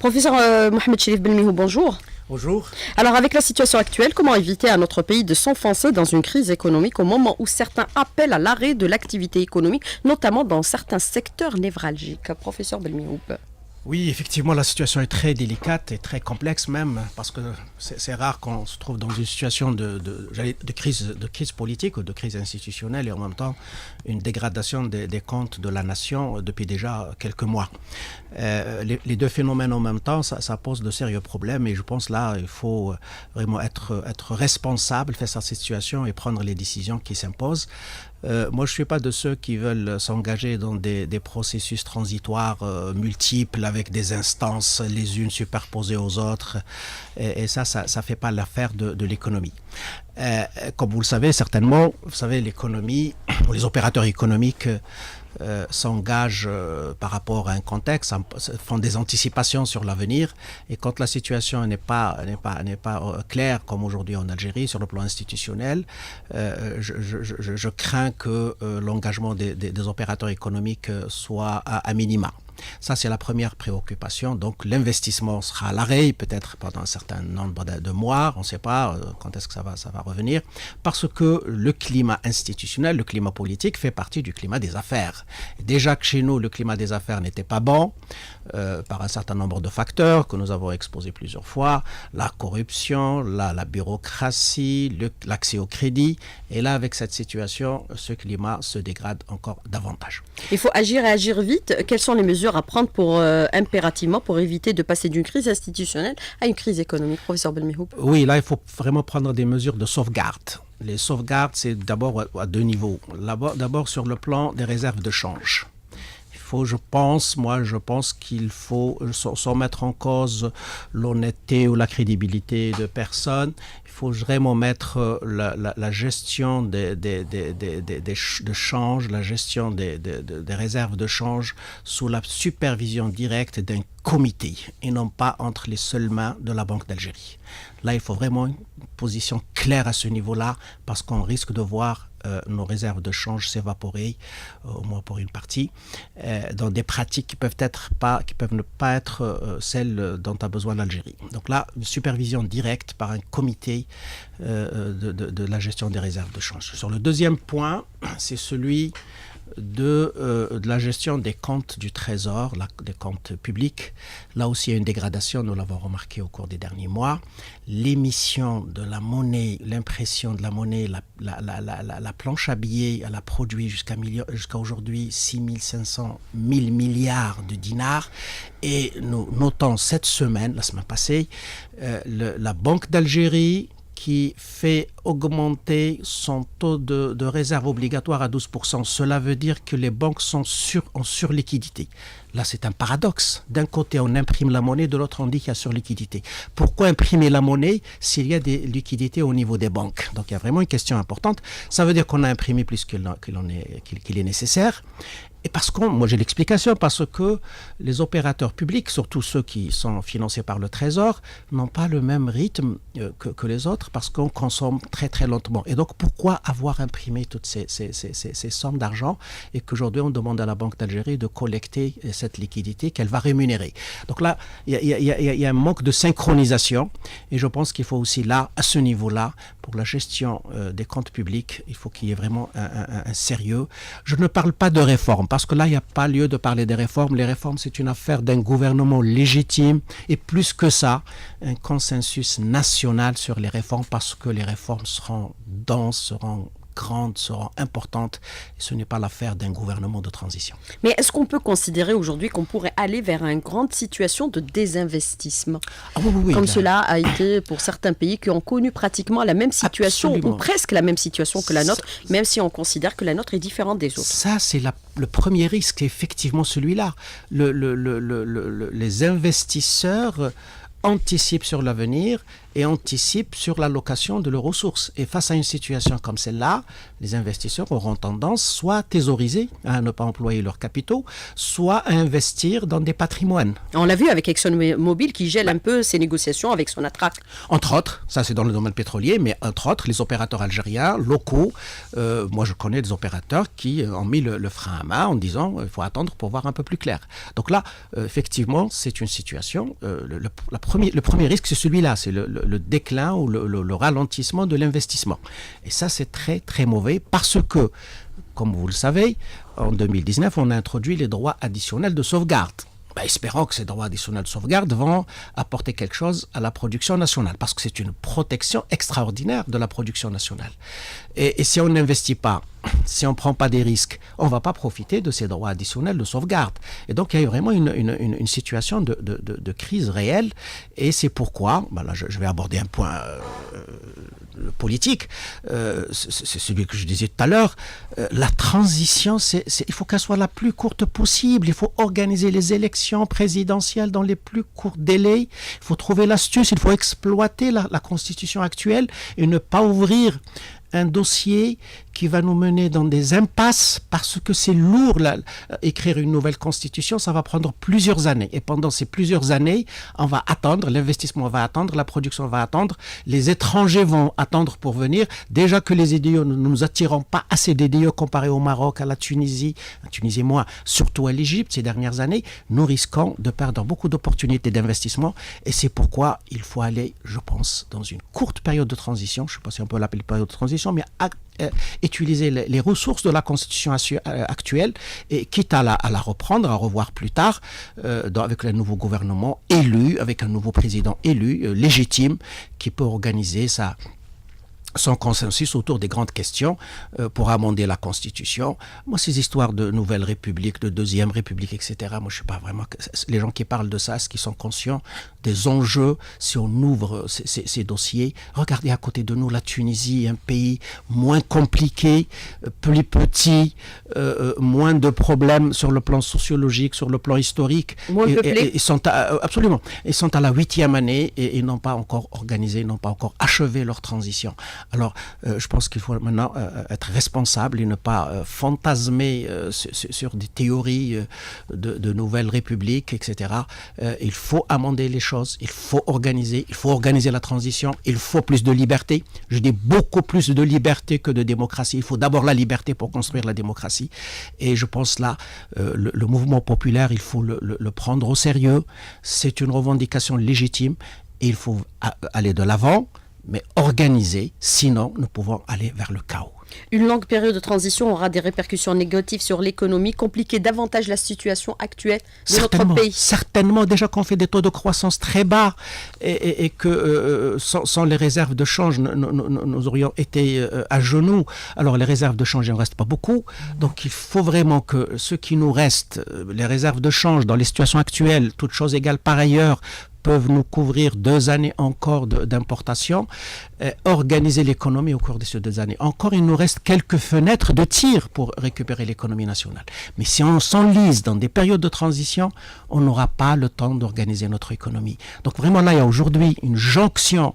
Professeur Mohamed Cherif Belmihou, bonjour. Bonjour. Alors, avec la situation actuelle, comment éviter à notre pays de s'enfoncer dans une crise économique au moment où certains appellent à l'arrêt de l'activité économique, notamment dans certains secteurs névralgiques? Professeur Belmihou. Oui, effectivement, la situation est très délicate et très complexe même, parce que c'est rare qu'on se trouve dans une situation de crise politique ou de crise institutionnelle et en même temps une dégradation des comptes de la nation depuis déjà quelques mois. Les deux phénomènes en même temps, ça pose de sérieux problèmes et je pense là, il faut vraiment être responsable face à cette situation et prendre les décisions qui s'imposent. Moi, je ne suis pas de ceux qui veulent s'engager dans des processus transitoires multiples avec des instances les unes superposées aux autres. Et ça ne fait pas l'affaire de l'économie. Comme vous le savez certainement, l'économie, les opérateurs économiques s'engagent par rapport à un contexte, font des anticipations sur l'avenir et quand la situation n'est pas claire comme aujourd'hui en Algérie sur le plan institutionnel, je crains que l'engagement des opérateurs économiques soit à minima. Ça, c'est la première préoccupation. Donc, l'investissement sera à l'arrêt, peut-être pendant un certain nombre de mois. On ne sait pas quand est-ce que ça va revenir. Parce que le climat institutionnel, le climat politique fait partie du climat des affaires. Déjà que chez nous, le climat des affaires n'était pas bon par un certain nombre de facteurs que nous avons exposés plusieurs fois. La corruption, la bureaucratie, l'accès au crédit. Et là, avec cette situation, ce climat se dégrade encore davantage. Il faut agir et agir vite. Quelles sont les mesures à prendre impérativement pour éviter de passer d'une crise institutionnelle à une crise économique, professeur Belmihou? Oui, là, il faut vraiment prendre des mesures de sauvegarde. Les sauvegardes, c'est d'abord à deux niveaux. D'abord sur le plan des réserves de change. Je pense qu'il faut, sans mettre en cause l'honnêteté ou la crédibilité de personne, il faut vraiment mettre la gestion de change, la gestion des réserves de change sous la supervision directe d'un comité et non pas entre les seules mains de la Banque d'Algérie. Là, il faut vraiment une position claire à ce niveau-là parce qu'on risque de voir nos réserves de change s'évaporer, au moins pour une partie, dans des pratiques qui peuvent ne pas être celles dont a besoin l'Algérie. Donc là, une supervision directe par un comité de la gestion des réserves de change. Sur le deuxième point, c'est celui de la gestion des comptes du Trésor, des comptes publics. Là aussi, il y a une dégradation, nous l'avons remarqué au cours des derniers mois. L'émission de la monnaie, l'impression de la monnaie, la planche à billets, elle a produit jusqu'à aujourd'hui 6500 000 milliards de dinars. Et nous notons cette semaine, la semaine passée, la Banque d'Algérie qui fait augmenter son taux de réserve obligatoire à 12%. Cela veut dire que les banques sont en surliquidité. Là, c'est un paradoxe. D'un côté, on imprime la monnaie, de l'autre, on dit qu'il y a surliquidité. Pourquoi imprimer la monnaie s'il y a des liquidités au niveau des banques? Donc, il y a vraiment une question importante. Ça veut dire qu'on a imprimé plus qu'il est nécessaire. Et moi j'ai l'explication, parce que les opérateurs publics, surtout ceux qui sont financés par le Trésor, n'ont pas le même rythme que les autres parce qu'on consomme très très lentement. Et donc pourquoi avoir imprimé toutes ces sommes d'argent et qu'aujourd'hui on demande à la Banque d'Algérie de collecter cette liquidité qu'elle va rémunérer? Donc là, il y a un manque de synchronisation et je pense qu'il faut aussi là, à ce niveau-là, pour la gestion des comptes publics, il faut qu'il y ait vraiment un sérieux. Je ne parle pas de réforme, parce que là, il n'y a pas lieu de parler des réformes. Les réformes, c'est une affaire d'un gouvernement légitime et plus que ça, un consensus national sur les réformes, parce que les réformes seront denses, seront grandes, seront importantes. Et ce n'est pas l'affaire d'un gouvernement de transition. Mais est-ce qu'on peut considérer aujourd'hui qu'on pourrait aller vers une grande situation de désinvestissement? Oui, comme cela a été pour certains pays qui ont connu pratiquement la même situation, ou presque la même situation que la nôtre, même si on considère que la nôtre est différente des autres. Ça, c'est le premier risque, effectivement celui-là. Les investisseurs anticipe sur l'avenir et anticipe sur l'allocation de leurs ressources. Et face à une situation comme celle-là, les investisseurs auront tendance soit à thésauriser, à ne pas employer leurs capitaux, soit à investir dans des patrimoines. On l'a vu avec ExxonMobil qui gèle un peu ses négociations avec Sonatrach. Entre autres, ça c'est dans le domaine pétrolier, mais entre autres, les opérateurs algériens, locaux, moi je connais des opérateurs qui ont mis le frein à main en disant il faut attendre pour voir un peu plus clair. Donc là, effectivement, c'est une situation, le premier risque c'est celui-là, c'est le déclin ou le ralentissement de l'investissement. Et ça c'est très très mauvais parce que, comme vous le savez, en 2019, on a introduit les droits additionnels de sauvegarde. Espérons que ces droits additionnels de sauvegarde vont apporter quelque chose à la production nationale, parce que c'est une protection extraordinaire de la production nationale. Et si on n'investit pas, si on ne prend pas des risques, on ne va pas profiter de ces droits additionnels de sauvegarde. Et donc il y a vraiment une situation de crise réelle, et c'est pourquoi, là je vais aborder un point politique, c'est celui que je disais tout à l'heure, la transition, il faut qu'elle soit la plus courte possible, il faut organiser les élections présidentielles dans les plus courts délais, il faut trouver l'astuce, il faut exploiter la constitution actuelle et ne pas ouvrir un dossier qui va nous mener dans des impasses parce que c'est lourd. Écrire une nouvelle constitution, ça va prendre plusieurs années. Et pendant ces plusieurs années, on va attendre, l'investissement va attendre, la production va attendre, les étrangers vont attendre pour venir. Déjà que les IDE, nous ne nous attirons pas assez d'IDE comparé au Maroc, à la Tunisie moins, surtout à l'Égypte ces dernières années, nous risquons de perdre beaucoup d'opportunités d'investissement. Et c'est pourquoi il faut aller, je pense, dans une courte période de transition, je ne sais pas si on peut l'appeler période de transition, mais utiliser les ressources de la constitution actuelle, et quitte à la reprendre, à revoir plus tard, avec le nouveau gouvernement élu, avec un nouveau président élu, légitime, qui peut organiser son consensus autour des grandes questions pour amender la Constitution. Moi, ces histoires de nouvelle république, de deuxième république, etc., moi, je ne sais pas vraiment... Les gens qui parlent de ça, est-ce qu'ils sont conscients des enjeux si on ouvre ces dossiers? Regardez à côté de nous la Tunisie, un pays moins compliqué, plus petit, moins de problèmes sur le plan sociologique, sur le plan historique. Moins peuplé. Ils sont absolument. Ils sont à la 8e année et ils n'ont pas encore organisé, n'ont pas encore achevé leur transition. Alors, je pense qu'il faut maintenant être responsable et ne pas fantasmer sur des théories de nouvelles républiques, etc. Il faut amender les choses, il faut organiser la transition, il faut plus de liberté. Je dis beaucoup plus de liberté que de démocratie. Il faut d'abord la liberté pour construire la démocratie. Et je pense là, le mouvement populaire, il faut le prendre au sérieux. C'est une revendication légitime et il faut aller de l'avant, mais organisé, sinon nous pouvons aller vers le chaos. Une longue période de transition aura des répercussions négatives sur l'économie, compliquer davantage la situation actuelle de notre pays. Certainement, déjà qu'on fait des taux de croissance très bas et que sans les réserves de change, nous aurions été à genoux. Alors les réserves de change, il ne reste pas beaucoup. Donc il faut vraiment que ce qui nous reste, les réserves de change dans les situations actuelles, toutes choses égales par ailleurs, peuvent nous couvrir 2 années encore d'importation, organiser l'économie au cours de ces 2 années. Encore, il nous reste quelques fenêtres de tir pour récupérer l'économie nationale. Mais si on s'enlise dans des périodes de transition, on n'aura pas le temps d'organiser notre économie. Donc vraiment là, il y a aujourd'hui une jonction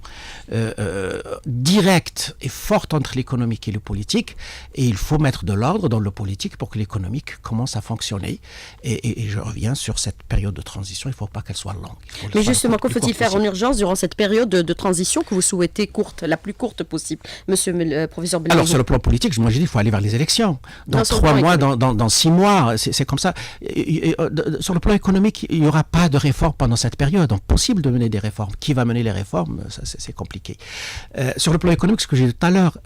directe et forte entre l'économique et le politique, et il faut mettre de l'ordre dans le politique pour que l'économique commence à fonctionner. Et je reviens sur cette période de transition, il ne faut pas qu'elle soit longue. Mais justement, que faut-il faire en urgence durant cette période de transition que vous souhaitez courte, la plus courte possible, monsieur le professeur Belmadi? Alors, sur le plan politique, moi j'ai dit qu'il faut aller vers les élections. Dans 3 mois, dans 6 mois, c'est comme ça. Sur le plan économique, il n'y aura pas de réforme pendant cette période. Donc, possible de mener des réformes. Qui va mener les réformes? Ça, c'est compliqué. Sur le plan économique, ce que j'ai dit tout à l'heure,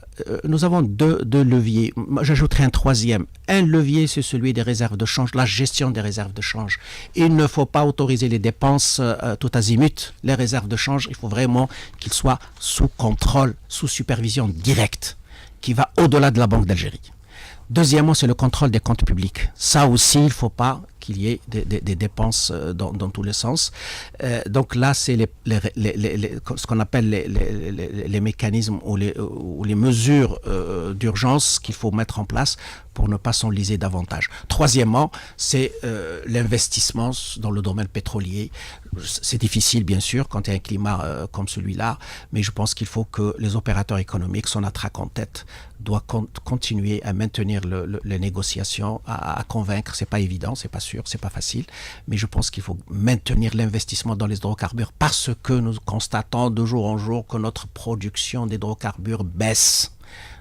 nous avons deux leviers. J'ajouterai un troisième. Un levier, c'est celui des réserves de change, la gestion des réserves de change. Il ne faut pas autoriser les dépenses tout azimut. Les réserves de change, il faut vraiment qu'ils soient sous contrôle, sous supervision directe, qui va au-delà de la Banque d'Algérie. Deuxièmement, c'est le contrôle des comptes publics. Ça aussi, il ne faut pas qu'il y ait des dépenses dans tous les sens. Donc là, c'est ce qu'on appelle les mécanismes ou les mesures d'urgence qu'il faut mettre en place pour ne pas s'enliser davantage. Troisièmement, c'est l'investissement dans le domaine pétrolier. C'est difficile, bien sûr, quand il y a un climat comme celui-là, mais je pense qu'il faut que les opérateurs économiques, son attraque en tête, doivent continuer à maintenir les négociations, à convaincre. C'est pas évident, c'est pas sûr, c'est pas facile, mais je pense qu'il faut maintenir l'investissement dans les hydrocarbures parce que nous constatons de jour en jour que notre production d'hydrocarbures baisse.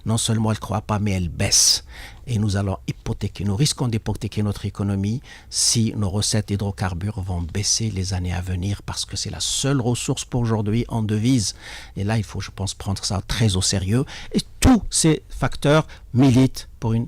Non seulement elle ne croît pas, mais elle baisse. Et nous risquons d'hypothéquer notre économie si nos recettes d'hydrocarbures vont baisser les années à venir parce que c'est la seule ressource pour aujourd'hui en devise. Et là, il faut, je pense, prendre ça très au sérieux. Et tous ces facteurs militent pour une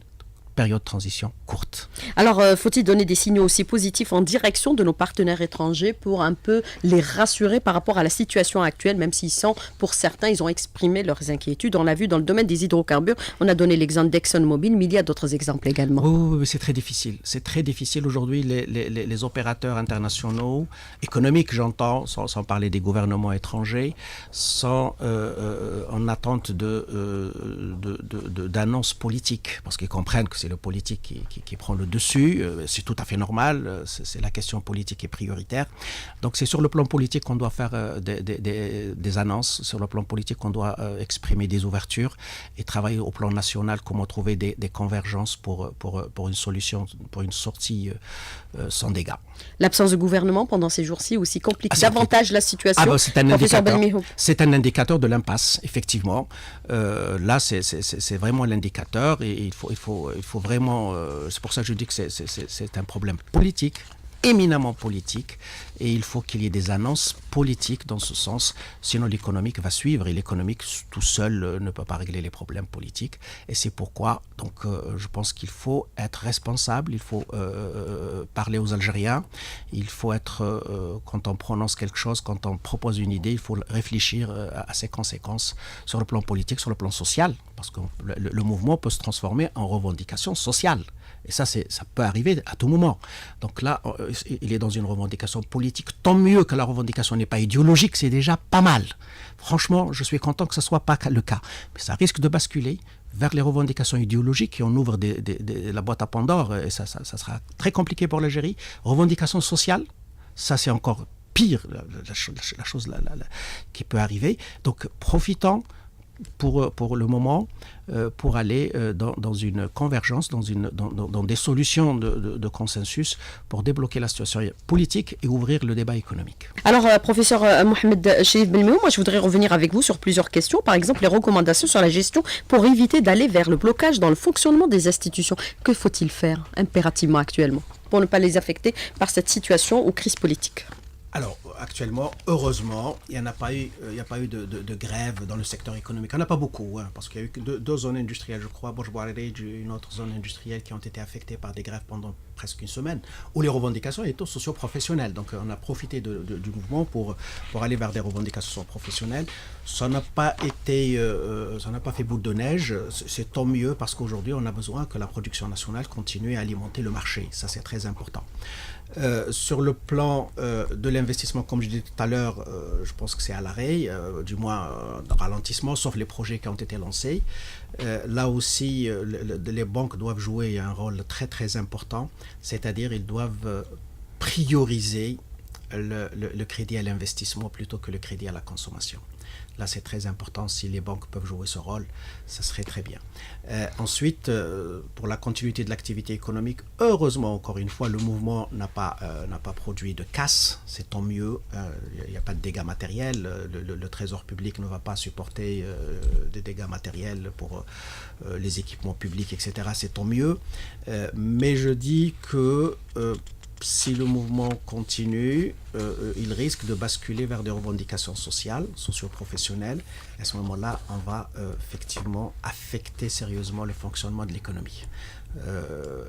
période de transition courte. Alors, faut-il donner des signaux aussi positifs en direction de nos partenaires étrangers pour un peu les rassurer par rapport à la situation actuelle, même s'ils sont, pour certains, ils ont exprimé leurs inquiétudes. On l'a vu dans le domaine des hydrocarbures, on a donné l'exemple d'ExxonMobil, mais il y a d'autres exemples également. Oui, c'est très difficile. C'est très difficile aujourd'hui. Les opérateurs internationaux, économiques, j'entends, sans parler des gouvernements étrangers, sont en attente d'annonces politiques, parce qu'ils comprennent que c'est le politique qui prend le dessus. C'est tout à fait normal. C'est la question politique est prioritaire. Donc c'est sur le plan politique qu'on doit faire des annonces, sur le plan politique qu'on doit exprimer des ouvertures et travailler au plan national comment trouver des convergences pour une solution, pour une sortie sans dégâts. L'absence de gouvernement pendant ces jours-ci aussi complique davantage la situation. C'est un indicateur de l'impasse, effectivement. Là, c'est vraiment l'indicateur et il faut vraiment... c'est pour ça que je dis que c'est un problème politique, éminemment politique, et il faut qu'il y ait des annonces politiques dans ce sens, sinon l'économique va suivre, et l'économique tout seul ne peut pas régler les problèmes politiques, et c'est pourquoi donc, je pense qu'il faut être responsable, il faut parler aux Algériens, il faut être, quand on prononce quelque chose, quand on propose une idée, il faut réfléchir à ses conséquences sur le plan politique, sur le plan social, parce que le mouvement peut se transformer en revendication sociale. Et ça peut arriver à tout moment. Donc là, il est dans une revendication politique. Tant mieux que la revendication n'est pas idéologique, c'est déjà pas mal. Franchement, je suis content que ce ne soit pas le cas. Mais ça risque de basculer vers les revendications idéologiques et on ouvre la boîte à Pandore et ça sera très compliqué pour l'Algérie. Revendication sociale, ça c'est encore pire, la chose qui peut arriver. Donc profitons pour le moment, pour aller dans une convergence, dans des solutions de consensus pour débloquer la situation politique et ouvrir le débat économique. Alors, professeur Mohamed Cherif Belmehou, moi je voudrais revenir avec vous sur plusieurs questions. Par exemple, les recommandations sur la gestion pour éviter d'aller vers le blocage dans le fonctionnement des institutions. Que faut-il faire impérativement actuellement pour ne pas les affecter par cette situation ou crise politique ? Alors, actuellement, heureusement, il n'y a pas eu de grève dans le secteur économique. Il n'y en a pas beaucoup, parce qu'il y a eu que deux zones industrielles, je crois, Borj-Bouariri, une autre zone industrielle qui ont été affectées par des grèves pendant presque une semaine, où les revendications étaient socio-professionnelles. Donc, on a profité du mouvement pour aller vers des revendications professionnelles. Ça n'a pas fait boule de neige. C'est tant mieux parce qu'aujourd'hui, on a besoin que la production nationale continue à alimenter le marché. Ça, c'est très important. Sur le plan de l'investissement, comme je disais tout à l'heure, je pense que c'est à l'arrêt, du moins ralentissement, sauf les projets qui ont été lancés. Là aussi, les banques doivent jouer un rôle très très important, c'est-à-dire ils doivent prioriser le crédit à l'investissement plutôt que le crédit à la consommation. Là, c'est très important. Si les banques peuvent jouer ce rôle, ça serait très bien. Ensuite, pour la continuité de l'activité économique, heureusement, encore une fois, le mouvement n'a pas produit de casse. C'est tant mieux. Il n'y a pas de dégâts matériels. Le Trésor public ne va pas supporter des dégâts matériels pour les équipements publics, etc. C'est tant mieux. Mais je dis que... si le mouvement continue, il risque de basculer vers des revendications sociales, socio-professionnelles. À ce moment-là, on va effectivement affecter sérieusement le fonctionnement de l'économie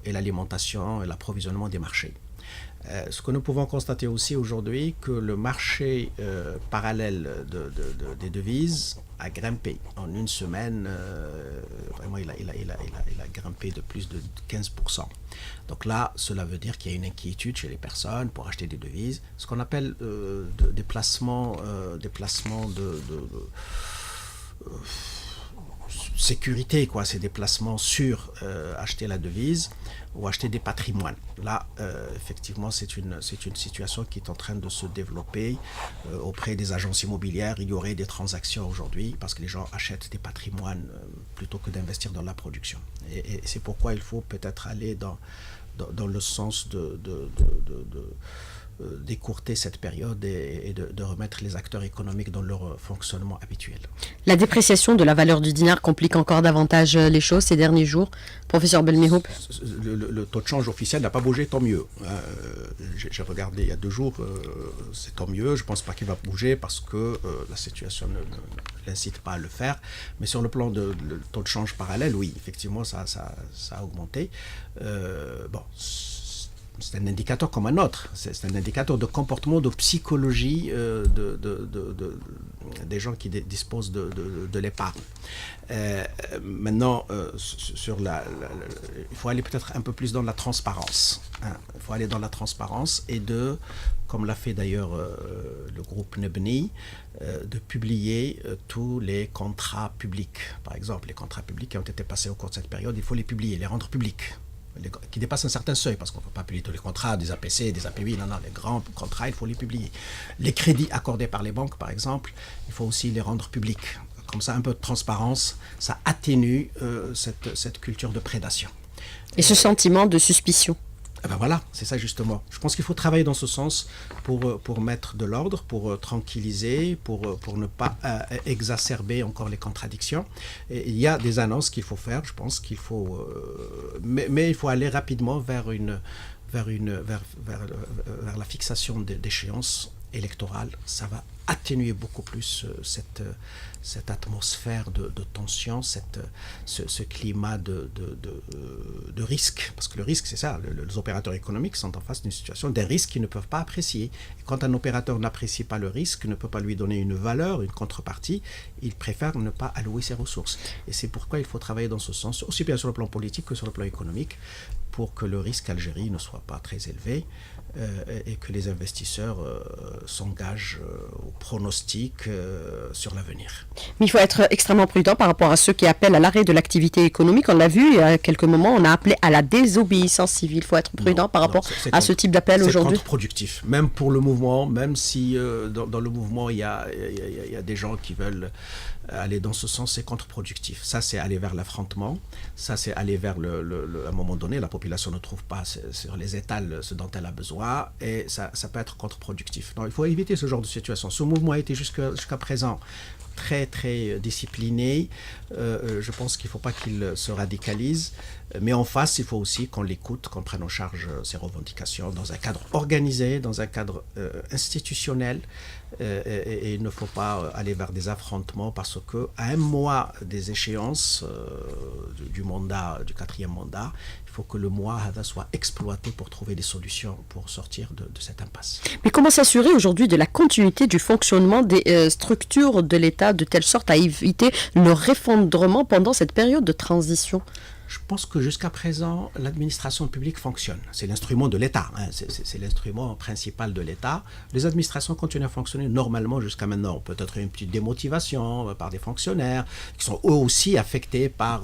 et l'alimentation et l'approvisionnement des marchés. Ce que nous pouvons constater aussi aujourd'hui, que le marché parallèle des devises a grimpé. En une semaine, vraiment, il a grimpé de plus de 15%. Donc là, cela veut dire qu'il y a une inquiétude chez les personnes pour acheter des devises, ce qu'on appelle des placements sécurité, quoi. C'est des placements sur acheter la devise ou acheter des patrimoines. Là, effectivement, c'est une situation qui est en train de se développer auprès des agences immobilières. Il y aurait des transactions aujourd'hui parce que les gens achètent des patrimoines plutôt que d'investir dans la production. Et c'est pourquoi il faut peut-être aller dans le sens d'écourter cette période et de remettre les acteurs économiques dans leur fonctionnement habituel. La dépréciation de la valeur du dinar complique encore davantage les choses ces derniers jours. Professeur Belmehoup. Le taux de change officiel n'a pas bougé, tant mieux. J'ai regardé il y a 2 jours, c'est tant mieux. Je ne pense pas qu'il va bouger parce que la situation ne l'incite pas à le faire. Mais sur le plan de taux de change parallèle, oui, effectivement, ça a augmenté. C'est un indicateur comme un autre. C'est un indicateur de comportement, de psychologie des gens qui disposent de l'épargne. Maintenant, il faut aller peut-être un peu plus dans la transparence. Il faut aller dans la transparence et comme l'a fait d'ailleurs le groupe Nebni, de publier tous les contrats publics. Par exemple, les contrats publics qui ont été passés au cours de cette période, il faut les publier, les rendre publics. Qui dépassent un certain seuil, parce qu'on ne peut pas publier tous les contrats, des APC, des API, non, les grands contrats, il faut les publier. Les crédits accordés par les banques, par exemple, il faut aussi les rendre publics. Comme ça, un peu de transparence, ça atténue cette culture de prédation. Et ce sentiment de suspicion. Ben voilà, c'est ça justement. Je pense qu'il faut travailler dans ce sens pour mettre de l'ordre, pour tranquilliser, pour ne pas exacerber encore les contradictions. Et il y a des annonces qu'il faut faire, je pense qu'il faut... mais il faut aller rapidement vers la fixation d'échéances électorales. Ça va atténuer beaucoup plus cette atmosphère de tension, ce climat de risque. Parce que le risque, c'est ça, les opérateurs économiques sont en face d'une situation, des risques qu'ils ne peuvent pas apprécier. Et quand un opérateur n'apprécie pas le risque, ne peut pas lui donner une valeur, une contrepartie, il préfère ne pas allouer ses ressources. Et c'est pourquoi il faut travailler dans ce sens, aussi bien sur le plan politique que sur le plan économique, pour que le risque Algérie ne soit pas très élevé et que les investisseurs s'engagent au pronostic sur l'avenir. Mais il faut être extrêmement prudent par rapport à ceux qui appellent à l'arrêt de l'activité économique. On l'a vu, il y a quelques moments, on a appelé à la désobéissance civile. Il faut être prudent par rapport à ce type d'appel aujourd'hui. C'est contre-productif, même pour le mouvement, même si dans le mouvement, il y a des gens qui veulent aller dans ce sens, c'est contre-productif. Ça, c'est aller vers l'affrontement. Ça, c'est aller vers à un moment donné, la population ne trouve pas sur les étals ce dont elle a besoin et ça peut être contre-productif. Donc, il faut éviter ce genre de situation. Ce mouvement a été jusqu'à présent très, très discipliné. Je pense qu'il ne faut pas qu'il se radicalise. Mais en face, il faut aussi qu'on l'écoute, qu'on prenne en charge ses revendications dans un cadre organisé, dans un cadre institutionnel. Et il ne faut pas aller vers des affrontements parce qu'à un mois des échéances du 4e mandat, il faut que le mois soit exploité pour trouver des solutions pour sortir de cette impasse. Mais comment s'assurer aujourd'hui de la continuité du fonctionnement des structures de l'État de telle sorte à éviter leur effondrement pendant cette période de transition ? Je pense que jusqu'à présent, l'administration publique fonctionne. C'est l'instrument de l'État, hein. C'est l'instrument principal de l'État. Les administrations continuent à fonctionner normalement jusqu'à maintenant. Peut-être une petite démotivation par des fonctionnaires qui sont eux aussi affectés par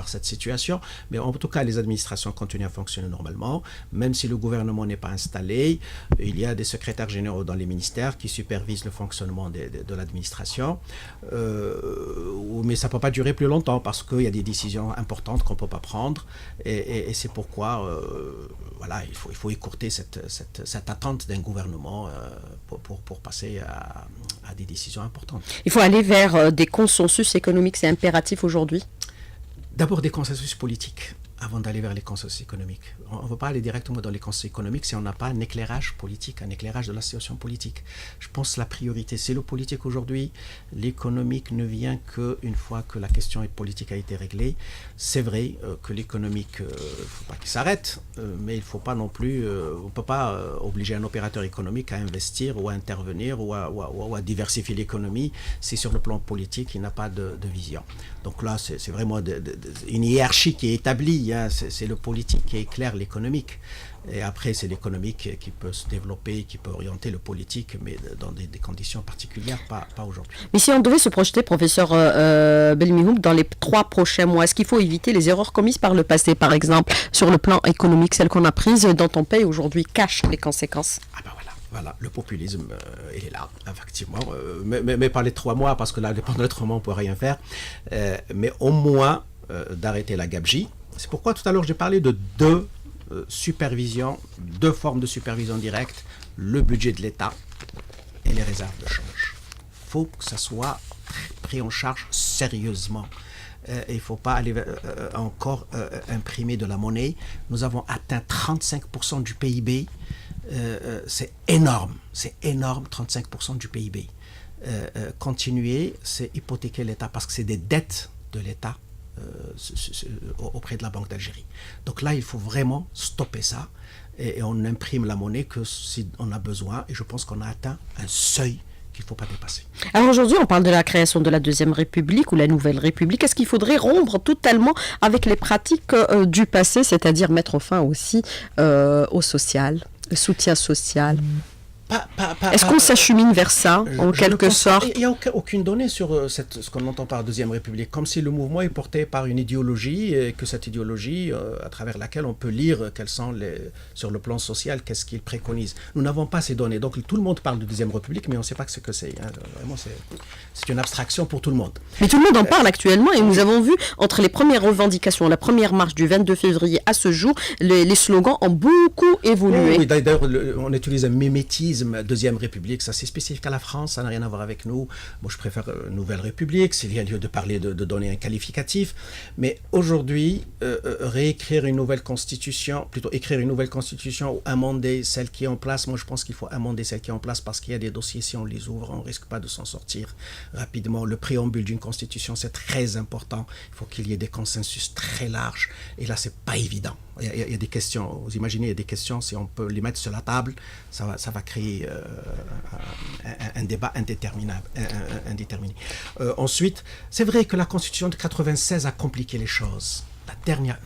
cette situation. Mais en tout cas, les administrations continuent à fonctionner normalement. Même si le gouvernement n'est pas installé, il y a des secrétaires généraux dans les ministères qui supervisent le fonctionnement de l'administration. Mais ça ne peut pas durer plus longtemps parce qu'il y a des décisions importantes qu'on ne peut pas prendre et c'est pourquoi voilà, il faut écourter cette attente d'un gouvernement pour passer à des décisions importantes. Il faut aller vers des consensus économiques, c'est impératif aujourd'hui. D'abord des consensus politiques. avant d'aller vers les consensus économiques. On ne veut pas aller directement dans les consensus économiques si on n'a pas un éclairage politique, un éclairage de la situation politique. Je pense que la priorité, c'est le politique aujourd'hui. L'économique ne vient qu'une fois que la question politique a été réglée. C'est vrai que l'économique, il ne faut pas qu'il s'arrête, mais il ne faut pas non plus, on ne peut pas obliger un opérateur économique à investir ou à intervenir ou à diversifier l'économie si sur le plan politique, il n'a pas de vision. Donc là, c'est vraiment une hiérarchie qui est établie. Hein. C'est le politique qui éclaire l'économique. Et après, c'est l'économique qui peut se développer, qui peut orienter le politique, mais dans des conditions particulières, pas aujourd'hui. Mais si on devait se projeter, professeur Belmihoub, dans les 3 prochains mois, est-ce qu'il faut éviter les erreurs commises par le passé, par exemple, sur le plan économique, celles qu'on a prises, dont on paye aujourd'hui cash les conséquences? Ah ben voilà, le populisme, il est là, effectivement. Mais pas les 3 mois, parce que là, pendant les 3 mois, on ne peut rien faire. Mais au moins, d'arrêter la gabegie. C'est pourquoi tout à l'heure, j'ai parlé de 2 supervisions, 2 formes de supervision directe, le budget de l'État et les réserves de change. Il faut que ça soit pris en charge sérieusement. Il ne faut pas aller encore imprimer de la monnaie. Nous avons atteint 35% du PIB. C'est énorme, 35% du PIB. Continuer, c'est hypothéquer l'État parce que c'est des dettes de l'État auprès de la Banque d'Algérie. Donc là, il faut vraiment stopper ça et on imprime la monnaie que si on a besoin, et je pense qu'on a atteint un seuil qu'il ne faut pas dépasser. Alors aujourd'hui, on parle de la création de la Deuxième République ou la Nouvelle République. Est-ce qu'il faudrait rompre totalement avec les pratiques du passé, c'est-à-dire mettre fin aussi au social, le soutien social? Est-ce qu'on s'achemine vers ça, en quelque sorte? Il n'y a aucune donnée sur ce qu'on entend par Deuxième République, comme si le mouvement est porté par une idéologie et que cette idéologie, à travers laquelle on peut lire sur le plan social, qu'est-ce qu'il préconise. Nous n'avons pas ces données. Donc tout le monde parle de Deuxième République, mais on ne sait pas ce que c'est. Hein. Vraiment, c'est une abstraction pour tout le monde. Mais tout le monde en parle actuellement et nous avons vu, entre les premières revendications, la première marche du 22 février à ce jour, les slogans ont beaucoup évolué. Oui, d'ailleurs, on utilise un mimétisme. Deuxième République, ça c'est spécifique à la France, ça n'a rien à voir avec nous. Moi je préfère Nouvelle République, s'il y a lieu de parler, de donner un qualificatif. Mais aujourd'hui, écrire une nouvelle constitution ou amender celle qui est en place, moi je pense qu'il faut amender celle qui est en place parce qu'il y a des dossiers, si on les ouvre, on ne risque pas de s'en sortir rapidement. Le préambule d'une constitution, c'est très important. Il faut qu'il y ait des consensus très larges. Et là, c'est pas évident. Il y a des questions, vous imaginez, il y a des questions, si on peut les mettre sur la table, ça va créer un débat indéterminé. Ensuite, c'est vrai que la Constitution de 96 a compliqué les choses. La dernière,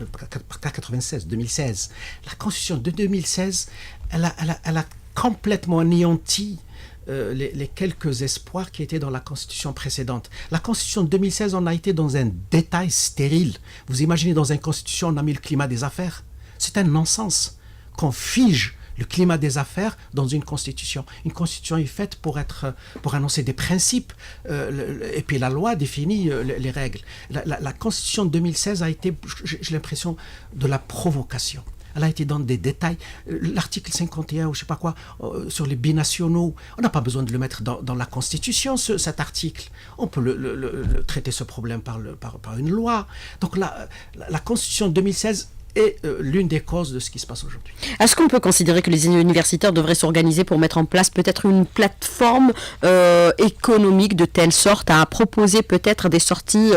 pas 96, 2016. La Constitution de 2016, elle a complètement anéanti les quelques espoirs qui étaient dans la Constitution précédente. La Constitution de 2016, on a été dans un détail stérile. Vous imaginez, dans une Constitution, on a mis le climat des affaires. C'est un non-sens qu'on fige le climat des affaires dans une Constitution. Une Constitution est faite pour annoncer des principes, et puis la loi définit les règles. La Constitution de 2016 a été, j'ai l'impression, de la provocation. Elle a été dans des détails. L'article 51 ou je ne sais pas quoi, sur les binationaux, on n'a pas besoin de le mettre dans la Constitution, cet article. On peut le traiter ce problème par une loi. Donc la Constitution de 2016 est l'une des causes de ce qui se passe aujourd'hui. Est-ce qu'on peut considérer que les universitaires devraient s'organiser pour mettre en place peut-être une plateforme économique de telle sorte à proposer peut-être des sorties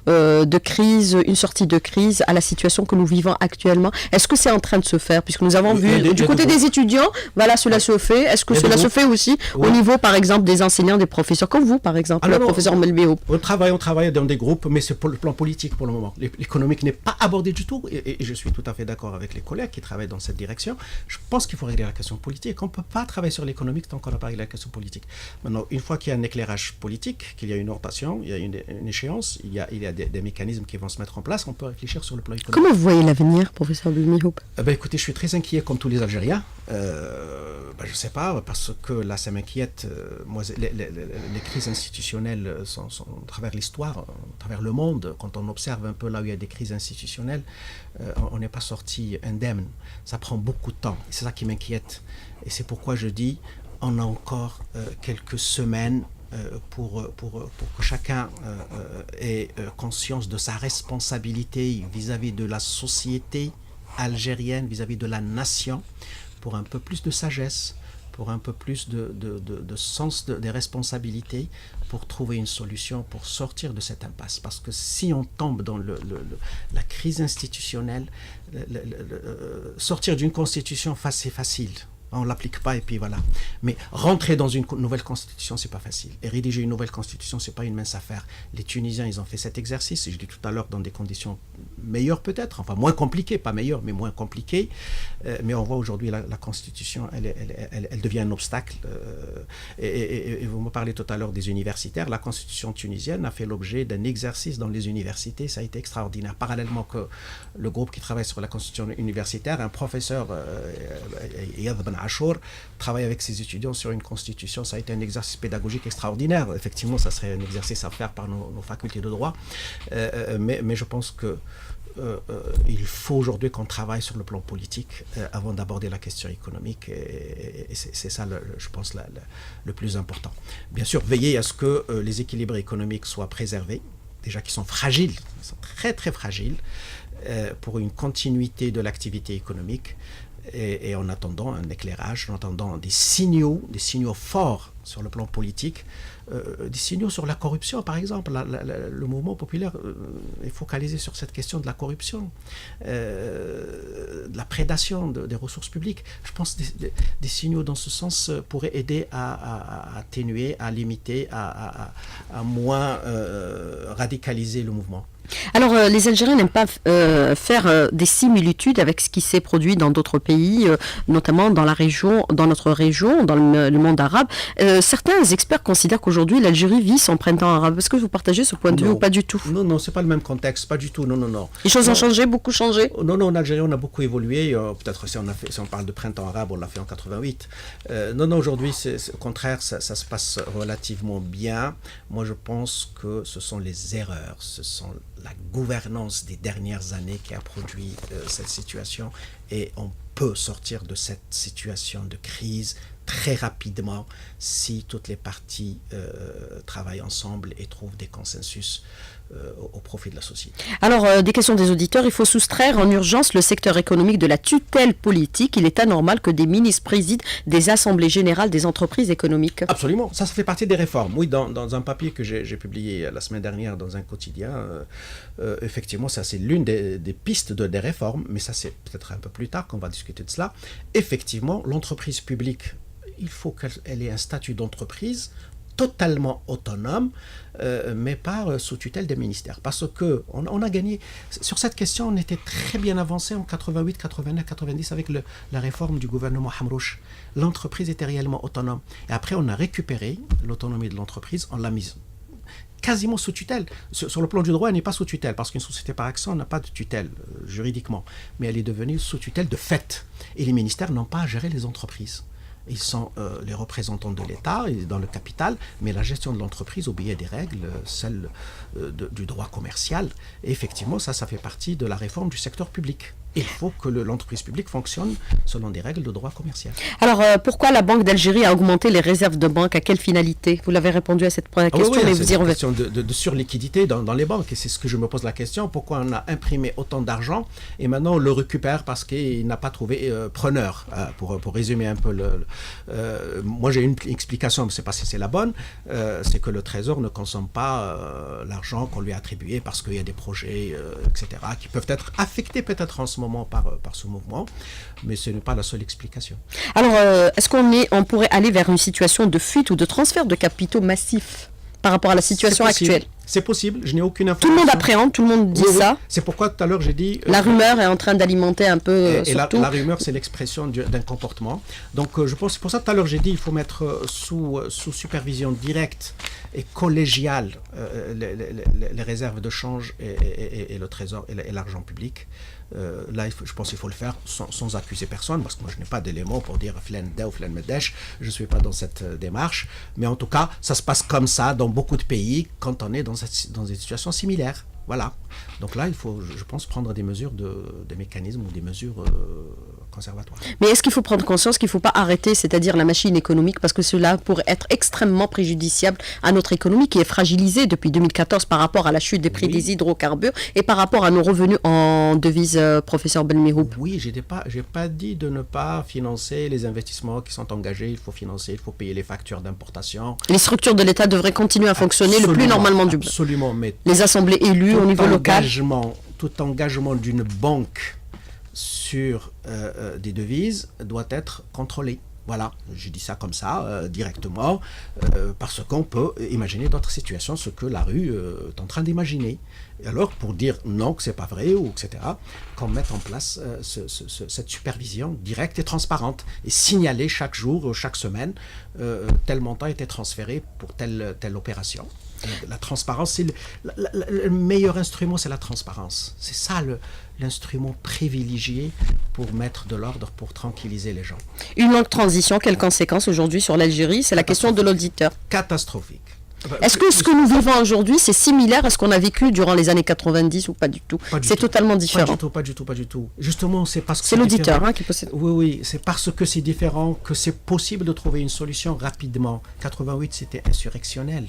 de crise, une sortie de crise à la situation que nous vivons actuellement? Est-ce que c'est en train de se faire? Puisque nous avons vu du côté des étudiants, voilà, cela se fait. Est-ce que cela se fait aussi au niveau, par exemple, des enseignants, des professeurs, comme vous, par exemple, le professeur Belmihoub? On travaille dans des groupes, mais c'est pour le plan politique pour le moment. L'économique n'est pas abordé du tout, et je suis tout à fait d'accord avec les collègues qui travaillent dans cette direction. Je pense qu'il faut régler la question politique. On ne peut pas travailler sur l'économique tant qu'on n'a pas réglé la question politique. Maintenant, une fois qu'il y a un éclairage politique, qu'il y a une orientation, il y a une échéance, il y a des mécanismes qui vont se mettre en place, on peut réfléchir sur le plan économique. Comment vous voyez l'avenir, professeur Belmihoub? Écoutez, je suis très inquiet comme tous les Algériens. Je ne sais pas, parce que là, ça m'inquiète. Moi, les crises institutionnelles sont à travers l'histoire, à travers le monde. Quand on observe un peu là où il y a des crises institutionnelles, on n'est pas sorti indemne. Ça prend beaucoup de temps. C'est ça qui m'inquiète. Et c'est pourquoi je dis, on a encore quelques semaines pour que chacun ait conscience de sa responsabilité vis-à-vis de la société algérienne, vis-à-vis de la nation, pour un peu plus de sagesse, pour un peu plus de sens des responsabilités, pour trouver une solution, pour sortir de cette impasse. Parce que si on tombe dans la crise institutionnelle, sortir d'une constitution, c'est facile. On ne l'applique pas et puis voilà. Mais rentrer dans une nouvelle constitution, c'est pas facile. Et rédiger une nouvelle constitution, c'est pas une mince affaire. Les Tunisiens, ils ont fait cet exercice, et je dis tout à l'heure, dans des conditions meilleures peut-être, enfin moins compliquées, pas meilleures, mais moins compliquées. Mais on voit aujourd'hui la constitution, elle devient un obstacle. Et vous me parlez tout à l'heure des universitaires. La constitution tunisienne a fait l'objet d'un exercice dans les universités. Ça a été extraordinaire. Parallèlement que le groupe qui travaille sur la constitution universitaire, un professeur, Iyad Ben Achour, travaille avec ses étudiants sur une constitution. Ça a été un exercice pédagogique extraordinaire. Effectivement, ça serait un exercice à faire par nos facultés de droit. Mais je pense que il faut aujourd'hui qu'on travaille sur le plan politique avant d'aborder la question économique. Et c'est ça, je pense, le plus important. Bien sûr, veiller à ce que les équilibres économiques soient préservés, déjà qui sont fragiles, ils sont très très fragiles, pour une continuité de l'activité économique. Et en attendant un éclairage, en attendant des signaux forts sur le plan politique, des signaux sur la corruption, par exemple. Le mouvement populaire est focalisé sur cette question de la corruption, de la prédation des ressources publiques. Je pense que des signaux dans ce sens pourraient aider à atténuer, à limiter, à moins radicaliser le mouvement. Alors, les Algériens n'aiment pas faire des similitudes avec ce qui s'est produit dans d'autres pays, notamment dans notre région, dans le monde arabe. Certains experts considèrent qu'aujourd'hui, l'Algérie vit son printemps arabe. Est-ce que vous partagez ce point de vue ou pas du tout? Non, c'est pas le même contexte, pas du tout, non. Les choses ont changé, beaucoup changé? Non, en Algérie, on a beaucoup évolué. Peut-être si on parle de printemps arabe, on l'a fait en 88. Non, aujourd'hui, au contraire, ça se passe relativement bien. Moi, je pense que ce sont les erreurs, ce sont la gouvernance des dernières années qui a produit cette situation, et on peut sortir de cette situation de crise très rapidement si toutes les parties travaillent ensemble et trouvent des consensus au profit de la société. Alors, des questions des auditeurs. Il faut soustraire en urgence le secteur économique de la tutelle politique. Il est anormal que des ministres président des assemblées générales des entreprises économiques. Absolument, ça fait partie des réformes. Oui, dans un papier que j'ai publié la semaine dernière dans un quotidien, effectivement, ça c'est l'une des pistes des réformes, mais ça c'est peut-être un peu plus tard qu'on va discuter de cela. Effectivement, l'entreprise publique, il faut qu'elle ait un statut d'entreprise totalement autonome, mais pas sous tutelle des ministères. Parce qu'on a gagné. Sur cette question, on était très bien avancé en 88, 89, 90 avec la réforme du gouvernement Hamrouche. L'entreprise était réellement autonome. Et après, on a récupéré l'autonomie de l'entreprise, on l'a mise quasiment sous tutelle. Sur le plan du droit, elle n'est pas sous tutelle, parce qu'une société par action n'a pas de tutelle juridiquement. Mais elle est devenue sous tutelle de fait. Et les ministères n'ont pas à gérer les entreprises. Ils sont les représentants de l'État dans le capital, mais la gestion de l'entreprise obéit à des règles, celles du droit commercial. Et effectivement, ça fait partie de la réforme du secteur public. Il faut que l'entreprise publique fonctionne selon des règles de droit commercial. Alors, pourquoi la Banque d'Algérie a augmenté les réserves de banque? À quelle finalité? Vous l'avez répondu à cette première question, mais vous y revenez. C'est une question de surliquidité dans les banques. Et c'est ce que je me pose la question. Pourquoi on a imprimé autant d'argent et maintenant on le récupère parce qu'il n'a pas trouvé preneur? Pour résumer un peu, moi j'ai une explication, mais je ne sais pas si c'est la bonne. C'est que le Trésor ne consomme pas l'argent qu'on lui a attribué parce qu'il y a des projets, etc., qui peuvent être affectés peut-être en ce moment par ce mouvement, mais ce n'est pas la seule explication. Alors, est-ce qu'on pourrait aller vers une situation de fuite ou de transfert de capitaux massifs par rapport à la situation actuelle? C'est possible, je n'ai aucune information. Tout le monde appréhende, tout le monde dit ça. C'est pourquoi tout à l'heure j'ai dit... la rumeur est en train d'alimenter un peu et la rumeur, c'est l'expression d'un comportement. Donc je pense, c'est pour ça tout à l'heure j'ai dit il faut mettre sous supervision directe et collégiale les réserves de change et le trésor et l'argent public. Là, je pense qu'il faut le faire sans accuser personne, parce que moi je n'ai pas d'éléments pour dire Flenda ou Flenmedesh, je ne suis pas dans cette démarche, mais en tout cas ça se passe comme ça dans beaucoup de pays quand on est dans des situations similaires. Voilà. Donc là, il faut, je pense, prendre des mesures, des mécanismes ou des mesures conservatoire. Mais est-ce qu'il faut prendre conscience qu'il ne faut pas arrêter, c'est-à-dire la machine économique, parce que cela pourrait être extrêmement préjudiciable à notre économie qui est fragilisée depuis 2014 par rapport à la chute des prix des hydrocarbures et par rapport à nos revenus en devises, professeur Belmihoub? Oui, j'ai pas dit de ne pas financer les investissements qui sont engagés. Il faut financer, il faut payer les factures d'importation. Les structures de l'État devraient continuer à fonctionner le plus normalement du monde. Absolument, mais Les assemblées élues au niveau local. Tout engagement d'une banque sur des devises doit être contrôlé. Voilà, je dis ça comme ça, directement, parce qu'on peut imaginer d'autres situations, ce que la rue est en train d'imaginer. Et alors, pour dire non, que c'est pas vrai, ou etc., qu'on mette en place cette supervision directe et transparente, et signaler chaque jour ou chaque semaine tel montant a été transféré pour telle opération. La transparence, c'est le meilleur instrument, c'est la transparence. C'est ça l'instrument privilégié pour mettre de l'ordre, pour tranquilliser les gens. Une longue transition, quelles conséquences aujourd'hui sur l'Algérie? C'est la question de l'auditeur. Catastrophique. Est-ce que ce que nous vivons aujourd'hui, c'est similaire à ce qu'on a vécu durant les années 90 ou pas du tout? C'est totalement différent. Pas du tout. Justement, c'est parce que c'est l'auditeur qui possède. Oui, c'est parce que c'est différent que c'est possible de trouver une solution rapidement. 88, c'était insurrectionnel.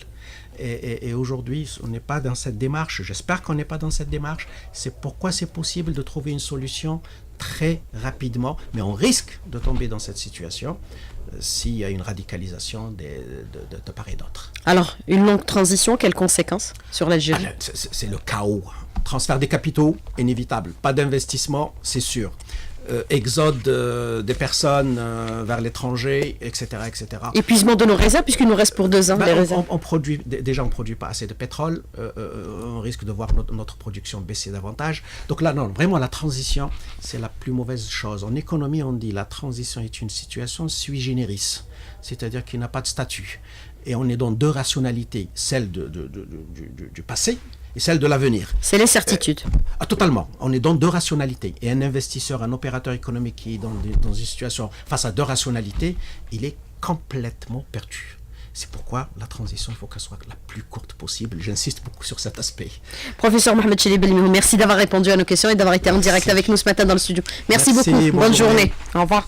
Et aujourd'hui, on n'est pas dans cette démarche. J'espère qu'on n'est pas dans cette démarche. C'est pourquoi c'est possible de trouver une solution très rapidement. Mais on risque de tomber dans cette situation s'il y a une radicalisation de part et d'autre. Alors, une longue transition, quelles conséquences sur l'Algérie? C'est le chaos. Transfert des capitaux, inévitable. Pas d'investissement, c'est sûr. Exode des personnes vers l'étranger, etc., etc. Épuisement de nos réserves, puisqu'il nous reste pour 2 ans les réserves. On produit pas assez de pétrole. On risque de voir notre production baisser davantage. Donc là, non, vraiment, la transition, c'est la plus mauvaise chose. En économie, on dit la transition est une situation sui generis, c'est-à-dire qu'il n'a pas de statut. Et on est dans 2 rationalités, celle du passé et celle de l'avenir. C'est l'incertitude. Totalement. On est dans 2 rationalités. Et un investisseur, un opérateur économique qui est dans une situation face à 2 rationalités, il est complètement perdu. C'est pourquoi la transition, il faut qu'elle soit la plus courte possible. J'insiste beaucoup sur cet aspect. Professeur Mohamed Chely Belmihoub, merci d'avoir répondu à nos questions et d'avoir été en direct avec nous ce matin dans le studio. Merci beaucoup. Bonne journée. Au revoir.